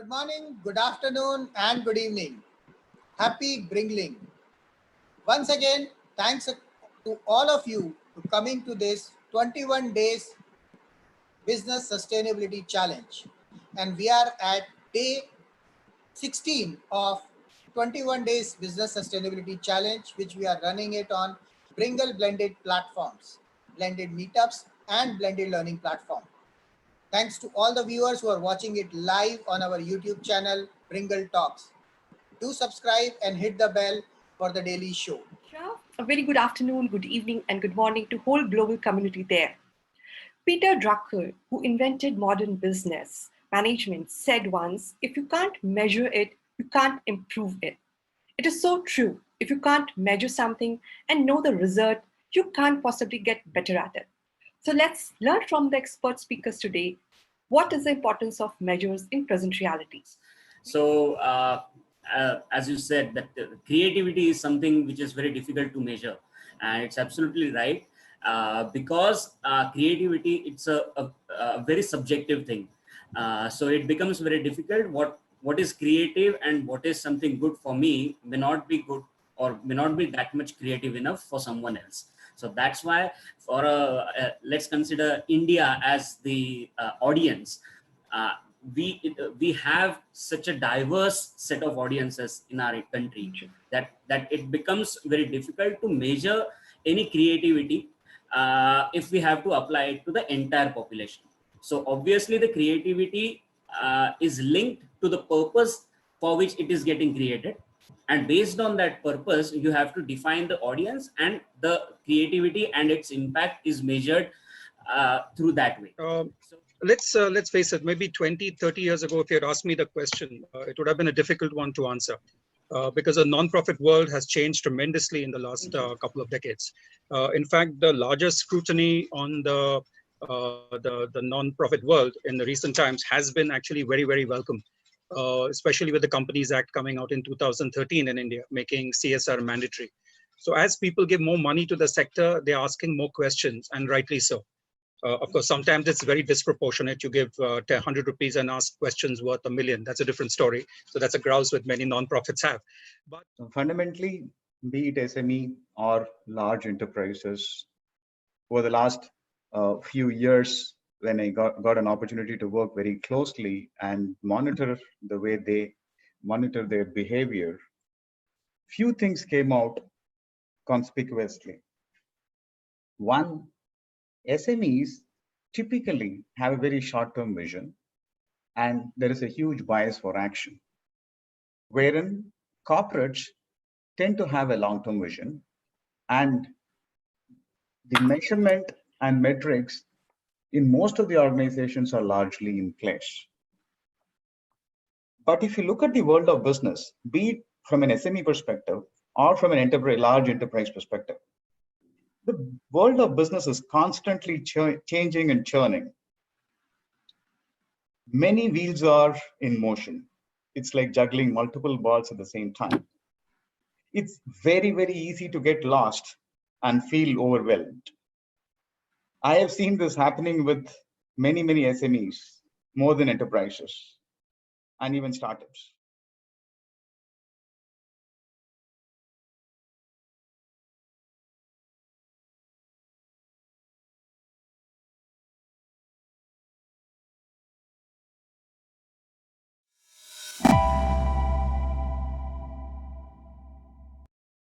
Good morning, good afternoon, and good evening. Happy Bringling. Once again, thanks to all of you for coming to this 21 days business sustainability challenge. And we are at day 16 of 21 days business sustainability challenge, which we are running it on Bringle blended platforms, blended meetups, and blended learning platform. Thanks to all the viewers who are watching it live on our YouTube channel, Bringle Talks. Do subscribe and hit the bell for the daily show. A very good afternoon, good evening, and good morning to whole global community there. Peter Drucker, who invented modern business management, said once, if you can't measure it, you can't improve it. It is so true. If you can't measure something and know the result, you can't possibly get better at it. So let's learn from the expert speakers today. What is the importance of measures in present realities? So, as you said, that creativity is something which is very difficult to measure, and it's absolutely right because creativity it's a very subjective thing. So it becomes very difficult. What is creative and what is something good for me may not be good or may not be that much creative enough for someone else. So that's why, for let's consider India as the audience. We have such a diverse set of audiences in our country that it becomes very difficult to measure any creativity if we have to apply it to the entire population. So obviously the creativity is linked to the purpose for which it is getting created, and based on that purpose you have to define the audience, and the creativity and its impact is measured through that way. Let's face it, maybe 20-30 years ago, if you had asked me the question, it would have been a difficult one to answer because the non-profit world has changed tremendously in the last couple of decades. In fact, the largest scrutiny on the non-profit world in the recent times has been actually very, very welcome, especially with the Companies Act coming out in 2013 in India, making CSR mandatory. So as people give more money to the sector, they're asking more questions, and rightly so. Of course, sometimes it's very disproportionate. You give 100 rupees and ask questions worth $1 million. That's a different story. So that's a grouse with many non-profits have. But fundamentally, be it SME or large enterprises, over the last few years, when I got an opportunity to work very closely and monitor the way they monitor their behavior, few things came out conspicuously. One, SMEs typically have a very short-term vision, and there is a huge bias for action, wherein corporates tend to have a long-term vision, and the measurement and metrics in most of the organizations are largely in place. But if you look at the world of business, be it from an SME perspective or from an large enterprise perspective, the world of business is constantly changing and churning. Many wheels are in motion. It's like juggling multiple balls at the same time. It's very, very easy to get lost and feel overwhelmed. I have seen this happening with many, many SMEs, more than enterprises, and even startups.